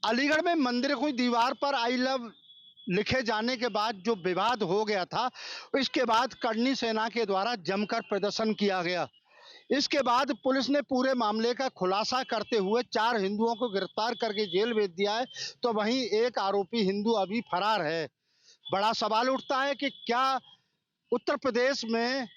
अलीगढ़ में मंदिर की दीवार पर आई लव लिखे जाने के बाद जो विवाद हो गया था, इसके बाद करनी सेना के द्वारा जमकर प्रदर्शन किया गया। इसके बाद पुलिस ने पूरे मामले का खुलासा करते हुए 4 हिंदुओं को गिरफ्तार करके जेल भेज दिया है, तो वहीं एक आरोपी हिंदू अभी फरार है। बड़ा सवाल उठता है कि क्या उत्तर प्रदेश में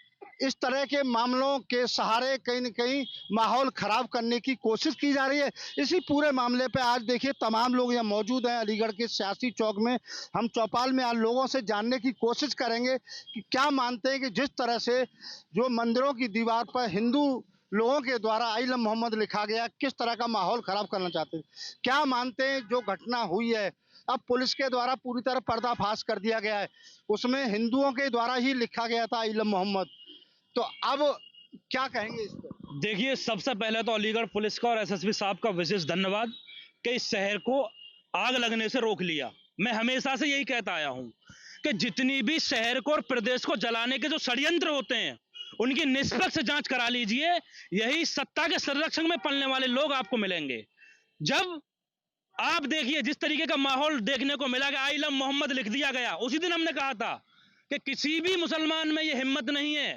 इस तरह के मामलों के सहारे कहीं न कहीं माहौल खराब करने की कोशिश की जा रही है। इसी पूरे मामले पे आज देखिए तमाम लोग यहाँ मौजूद हैं अलीगढ़ के सियासी चौक में। हम चौपाल में आज लोगों से जानने की कोशिश करेंगे कि क्या मानते हैं कि जिस तरह से जो मंदिरों की दीवार पर हिंदू लोगों के द्वारा आई लव मोहम्मद लिखा गया, किस तरह का माहौल खराब करना चाहते हैं। क्या मानते हैं जो घटना हुई है, अब पुलिस के द्वारा पूरी तरह पर्दाफाश कर दिया गया है, उसमें हिंदुओं के द्वारा ही लिखा गया था आई लव मोहम्मद, तो अब क्या कहेंगे इस पर? देखिए, सबसे पहले तो अलीगढ़ पुलिस का और एसएसपी साहब का विशेष धन्यवाद कि इस शहर को आग लगने से रोक लिया। मैं हमेशा से यही कहता आया हूं कि जितनी भी शहर को और प्रदेश को जलाने के जो षड्यंत्र होते हैं उनकी निष्पक्ष जांच करा लीजिए। यही सत्ता के संरक्षण में पलने वाले लोग आपको मिलेंगे। जब आप देखिए जिस तरीके का माहौल देखने को मिला कि आई लव मोहम्मद लिख दिया गया, उसी दिन हमने कहा था कि किसी भी मुसलमान में यह हिम्मत नहीं है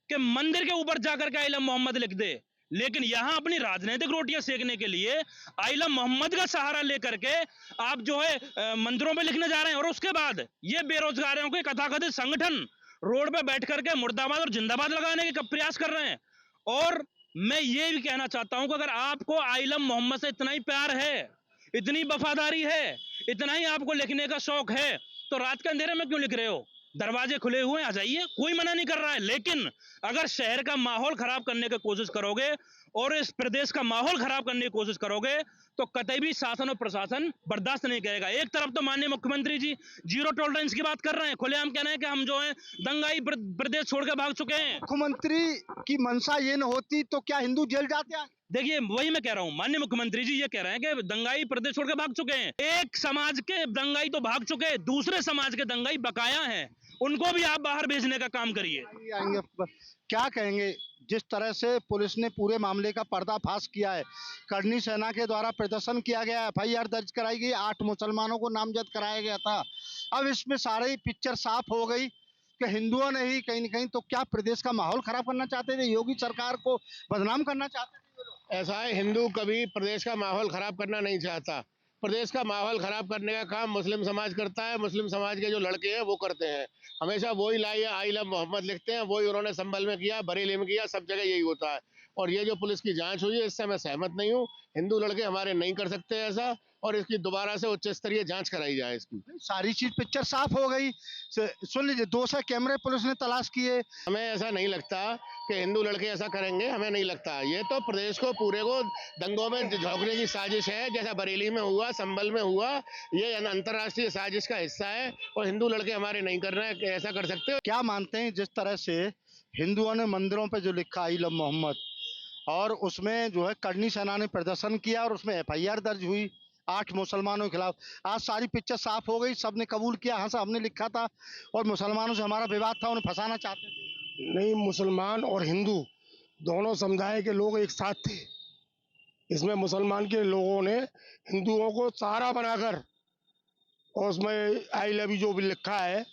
कि मंदिर के ऊपर जाकर के आई लव मोहम्मद लिख दे, लेकिन यहां अपनी राजनीतिक रोटियां सेकने के लिए आई लव मोहम्मद का सहारा लेकर के आप जो है मंदिरों पे लिखने जा रहे हैं। और उसके बाद ये बेरोजगारों के कथाकथित संगठन रोड पे बैठ करके मुर्दाबाद और जिंदाबाद लगाने के प्रयास कर रहे हैं। और मैं ये भी कहना चाहता हूं कि अगर आपको आई लव मोहम्मद से इतना ही प्यार है, इतनी वफादारी है, इतना ही आपको लिखने का शौक है, तो रात के अंधेरे में क्यों लिख रहे हो? दरवाजे खुले हुए आ जाइए, कोई मना नहीं कर रहा है। लेकिन अगर शहर का माहौल खराब करने की कोशिश करोगे और इस प्रदेश का माहौल खराब करने की कोशिश करोगे तो कतई भी शासन और प्रशासन बर्दाश्त नहीं करेगा। एक तरफ तो माननीय मुख्यमंत्री जी जीरो टॉलरेंस की बात कर रहे हैं, खुलेआम कह रहे हैं कि हम जो है दंगाई प्रदेश छोड़ के भाग चुके हैं। मुख्यमंत्री की मंशा ये न होती तो क्या हिंदू जेल जाते हैं? देखिए, वही मैं कह रहा हूं, माननीय मुख्यमंत्री जी ये कह रहे हैं कि दंगाई प्रदेश छोड़ के भाग चुके हैं। एक समाज के दंगाई तो भाग चुके हैं, दूसरे समाज के दंगाई बकाया हैं, उनको भी आप बाहर भेजने का काम करिए। क्या कहेंगे जिस तरह से पुलिस ने पूरे मामले का पर्दाफाश किया है, करनी सेना के द्वारा प्रदर्शन किया गया, एफआईआर दर्ज कराई गई, 8 मुसलमानों को नामजद कराया गया था, अब इसमें सारी पिक्चर साफ हो गई कि हिंदुओं ने ही कहीं न कहीं, तो क्या प्रदेश का माहौल खराब करना चाहते थे, योगी सरकार को बदनाम करना चाहते थे? ऐसा है, हिंदू कभी प्रदेश का माहौल खराब करना नहीं चाहता। प्रदेश का माहौल खराब करने का काम मुस्लिम समाज करता है। मुस्लिम समाज के जो लड़के हैं वो करते हैं, हमेशा वही लाई आई लव मोहम्मद लिखते हैं, वही उन्होंने संभल में किया, बरेली में किया, सब जगह यही होता है। और ये जो पुलिस की जांच हुई है इससे मैं सहमत नहीं हूँ। हिंदू लड़के हमारे नहीं कर सकते ऐसा, और इसकी दोबारा से उच्च स्तरीय जांच कराई जाए। इसकी सारी चीज पिक्चर साफ हो गई। सुन लीजिए, 200 कैमरे पुलिस ने तलाश किए। हमें ऐसा नहीं लगता कि हिंदू लड़के ऐसा करेंगे, हमें नहीं लगता। ये तो प्रदेश को पूरे को दंगों में झोंकने की साजिश है, जैसा बरेली में हुआ, संभल में हुआ, ये अंतर्राष्ट्रीय साजिश का हिस्सा है। और हिंदू लड़के हमारे नहीं कर रहे हैं, ऐसा कर सकते हो? क्या मानते हैं जिस तरह से हिंदुओं ने मंदिरों पे जो लिखा आई लव मोहम्मद, और उसमें जो है करनी सेना ने प्रदर्शन किया और उसमें एफआईआर दर्ज हुई 8 मुसलमानों के खिलाफ, आज सारी पिक्चर साफ हो गई, सबने कबूल किया, हाँ साहब हमने लिखा था और मुसलमानों से हमारा विवाद था, उन्हें फंसाना चाहते थे। नहीं, मुसलमान और हिंदू दोनों समुदाय के लोग एक साथ थे। इसमें मुसलमान के लोगों ने हिंदुओं को सहारा बनाकर, और उसमें आई लव यू जो भी लिखा है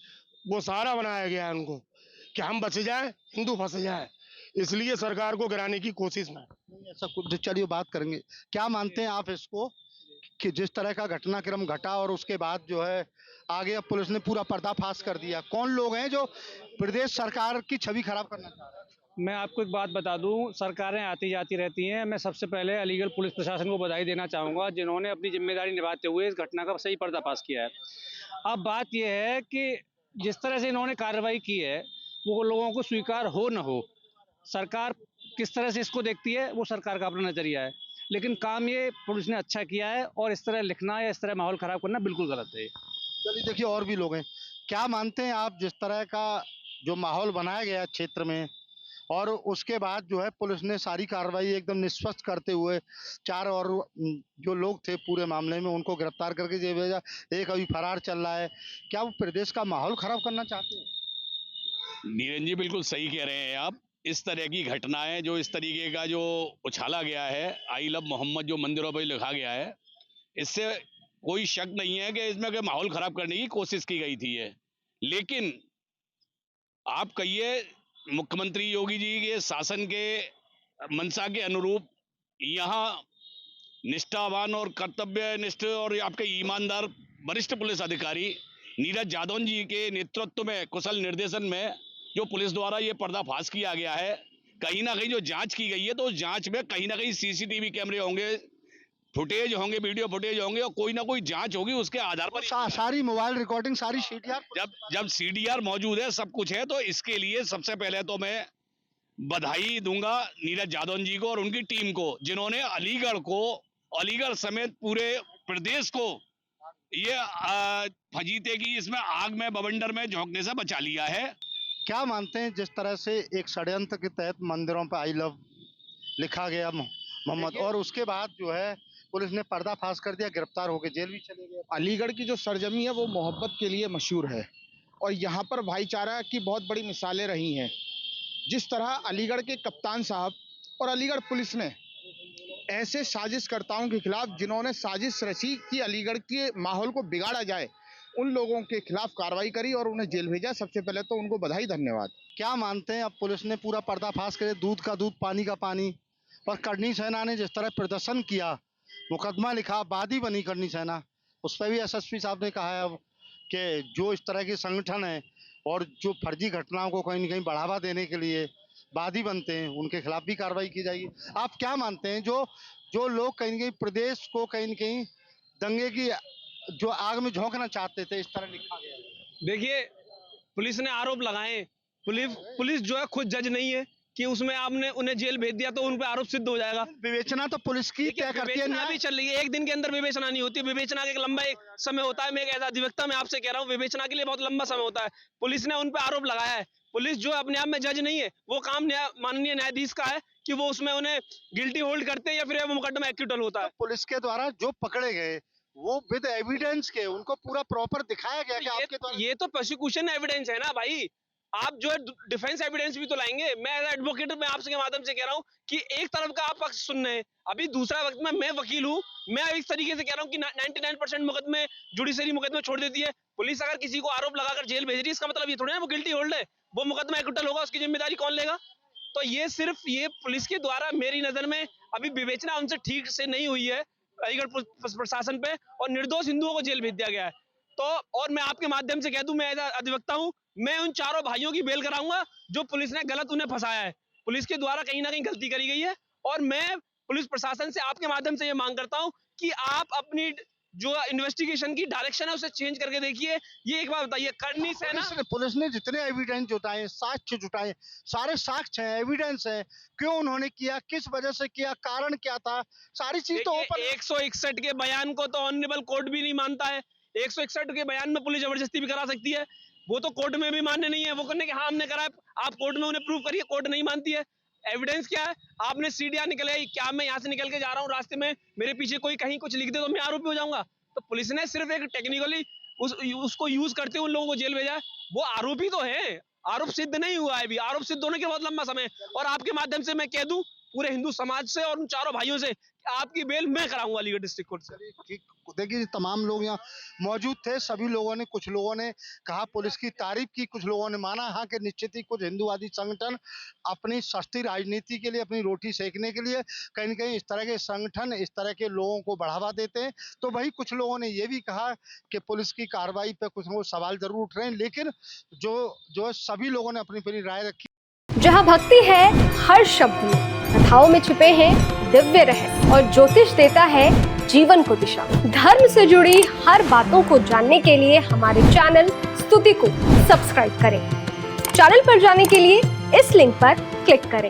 वो सहारा बनाया गया है उनको कि हम बच जाएं, हिंदू फंस जाए, इसलिए सरकार को गिराने की कोशिश में। ऐसा कुछ, चलिए बात करेंगे। क्या मानते हैं आप इसको कि जिस तरह का घटनाक्रम घटा और उसके बाद जो है आगे अब पुलिस ने पूरा पर्दाफाश कर दिया, कौन लोग हैं जो प्रदेश सरकार की छवि खराब करना चाह रहे हैं? मैं आपको एक बात बता दूं, सरकारें आती जाती रहती हैं। मैं सबसे पहले अलीगढ़ पुलिस प्रशासन को बधाई देना चाहूँगा जिन्होंने अपनी जिम्मेदारी निभाते हुए इस घटना का सही पर्दाफाश किया है। अब बात यह है कि जिस तरह से इन्होंने कार्रवाई की है वो लोगों को स्वीकार हो न हो, सरकार किस तरह से इसको देखती है वो सरकार का अपना नजरिया है, लेकिन काम ये पुलिस ने अच्छा किया है। और इस तरह लिखना या इस तरह माहौल खराब करना बिल्कुल गलत है। चलिए देखिए, और भी लोग हैं। क्या मानते हैं आप जिस तरह का जो माहौल बनाया गया क्षेत्र में, और उसके बाद जो है पुलिस ने सारी कार्रवाई एकदम निष्पक्ष करते हुए 4 और जो लोग थे पूरे मामले में उनको गिरफ्तार करके जेल भेजा, एक अभी फरार चल रहा है, क्या वो प्रदेश का माहौल खराब करना चाहते हैं? नीरज जी बिल्कुल सही कह रहे हैं आप। इस तरह की घटनाएं, जो इस तरीके का जो उछाला गया है, आई लव मोहम्मद जो मंदिरों पर लिखा गया है, इससे कोई शक नहीं है कि इसमें माहौल खराब करने की कोशिश की गई थी है। लेकिन आप कहिए मुख्यमंत्री योगी जी के शासन के मंशा के अनुरूप यहाँ निष्ठावान और कर्तव्यनिष्ठ और आपके ईमानदार वरिष्ठ पुलिस अधिकारी नीरज जादौन जी के नेतृत्व में कुशल निर्देशन में जो पुलिस द्वारा ये पर्दाफाश किया गया है, कहीं ना कहीं जो जांच की गई है तो उस जांच में कहीं ना कहीं सीसीटीवी कैमरे होंगे, फुटेज होंगे, वीडियो फुटेज होंगे और कोई ना कोई जांच होगी, उसके आधार पर सारी मोबाइल रिकॉर्डिंग, सारी सीडीआर, जब सीडीआर मौजूद है, सब कुछ है, तो इसके लिए सबसे पहले तो मैं बधाई दूंगा नीरज जादौन जी को और उनकी टीम को, जिन्होंने अलीगढ़ समेत पूरे प्रदेश को ये फजीते की इसमें आग में बवंडर में झोंकने से बचा लिया है। क्या मानते हैं जिस तरह से एक षड्यंत्र के तहत मंदिरों पर आई लव लिखा गया मोहम्मद, और उसके बाद जो है पुलिस ने पर्दाफाश कर दिया, गिरफ्तार होकर जेल भी चले गए। अलीगढ़ की जो सरजमी है वो मोहब्बत के लिए मशहूर है और यहाँ पर भाईचारा की बहुत बड़ी मिसालें रही हैं। जिस तरह अलीगढ़ के कप्तान साहब और अलीगढ़ पुलिस ने ऐसे साजिशकर्ताओं के खिलाफ जिन्होंने साजिश रची कि अलीगढ़ के माहौल को बिगाड़ा जाए, उन लोगों के खिलाफ कार्रवाई करी और उन्हें जेल भेजा। सबसे पहले तो उनको बधाई, धन्यवाद। क्या मानते हैं अब पुलिस ने पूरा पर्दाफाश करे, दूध का दूध पानी का पानी, और करनी सेना ने जिस तरह प्रदर्शन किया, मुकदमा लिखा, वादी बनी करनी सेना, उस पर भी एसएसपी साहब ने कहा है अब कि जो इस तरह के संगठन है और जो फर्जी घटनाओं को कहीं न कहीं बढ़ावा देने के लिए वादी बनते हैं, उनके खिलाफ भी कार्रवाई की जाएगी। आप क्या मानते हैं जो लोग कहीं न कहीं प्रदेश को कहीं न कहीं दंगे की जो आग में झोंकना चाहते थे, इस तरह लिखा गया? देखिए, पुलिस ने आरोप लगाए, पुलिस जो है खुद जज नहीं है कि उसमें आपने उन्हें जेल भेज दिया तो उन पे आरोप सिद्ध हो जाएगा। विवेचना तो पुलिस की क्या करती है, अभी चल रही है, एक दिन के अंदर विवेचना नहीं होती, विवेचना का एक लंबा एक समय होता है। मैं एक ऐसा अधिवक्ता मैं आपसे कह रहा हूँ, विवेचना के लिए बहुत लंबा समय होता है। पुलिस ने उन पे आरोप लगाया है, पुलिस जो अपने आप में जज नहीं है, वो काम माननीय न्यायाधीश का है कि वो उसमें उन्हें गिल्टी होल्ड करते हैं या फिर वो मुकदमा एक्विटल होता है। पुलिस के द्वारा जो पकड़े गए वो विद एविडेंस के उनको पूरा प्रॉपर दिखाया गया कि आपके द्वारा, ये तो प्रोसिक्यूशन एविडेंस है ना भाई, आप जो है डिफेंस एविडेंस भी तो लाएंगे। मैं एज एडवोकेट मैं आपसे के माध्यम से कह रहा हूँ कि एक तरफ का आप पक्ष सुन रहे हैं, अभी दूसरा वक्त में मैं वकील हूँ, मैं इस तरीके से कह रहा हूँ कि 99% मुकदमे जुडिशरी मुकदमे छोड़ देती है। पुलिस अगर किसी को आरोप लगाकर जेल भेज रही है, इसका मतलब ये थोड़ी ना वो गिल्टी होल्ड है, वो मुकदमा एक्विटल होगा, उसकी जिम्मेदारी कौन लेगा? तो ये सिर्फ ये पुलिस के द्वारा मेरी नजर में अभी विवेचना उनसे ठीक से नहीं हुई है अलीगढ़ प्रशासन पे, और निर्दोष हिंदुओं को जेल भेज दिया गया है। तो और मैं आपके माध्यम से कह दूं, मैं अधिवक्ता हूं, मैं उन चारों भाइयों की बेल कराऊंगा जो पुलिस ने गलत उन्हें फंसाया है। पुलिस के द्वारा कहीं ना कहीं गलती करी गई है और मैं पुलिस प्रशासन से आपके माध्यम से ये मांग करता हूं कि आप अपनी जो इन्वेस्टिगेशन की डायरेक्शन है उसे चेंज करके देखिए। ये एक बात बताइए, करनी सेना पुलिस ने जितने एविडेंस जुटाए, साक्ष्य जुटाए, सारे साक्ष्य हैं, एविडेंस है, क्यों उन्होंने किया, किस वजह से किया, कारण क्या था, सारी चीज तो 161 के बयान को तो ऑनरेबल कोर्ट भी नहीं मानता है। 161 के बयान में पुलिस जबरदस्ती भी करा सकती है, वो तो कोर्ट में भी मान्य नहीं है। वो करने के हाँ हमने करा है, आप कोर्ट में उन्हें प्रूव करिए, कोर्ट नहीं मानती है। एविडेंस क्या है? आपने सीडीआर निकल गई, क्या मैं यहाँ से निकल के जा रहा हूँ, रास्ते में मेरे पीछे कोई कहीं कुछ लिख दे तो मैं आरोपी हो जाऊंगा? तो पुलिस ने सिर्फ एक टेक्निकली उसको यूज करते हुए उन लोगों को जेल भेजा है, वो आरोपी तो है, आरोप सिद्ध नहीं हुआ है अभी, आरोप सिद्ध होने के बहुत लंबा समय। और आपके माध्यम से मैं कह दूं पूरे हिंदू समाज से और उन चारों भाइयों से, आपकी बेल मैं कराऊंगा अलीगढ़ डिस्ट्रिक्ट कोर्ट से। देखिए तमाम लोग यहाँ मौजूद थे, सभी लोगों ने, कुछ लोगों ने कहा पुलिस की तारीफ की, कुछ लोगों ने माना हाँ कि निश्चित ही कुछ हिंदुवादी संगठन अपनी सस्ती राजनीति के लिए, अपनी रोटी सेकने के लिए कहीं न कहीं इस तरह के संगठन, इस तरह के लोगों को बढ़ावा देते हैं। तो वही कुछ लोगों ने ये भी कहा कि पुलिस की कार्रवाई पे कुछ वो सवाल जरूर उठ रहे हैं, लेकिन जो सभी लोगों ने अपनी अपनी राय रखी। जहाँ भक्ति है हर शब्द में, कथाओं में छिपे हैं दिव्य रहस्य और ज्योतिष देता है जीवन को दिशा। धर्म से जुड़ी हर बातों को जानने के लिए हमारे चैनल स्तुति को सब्सक्राइब करें। चैनल पर जाने के लिए इस लिंक पर क्लिक करें।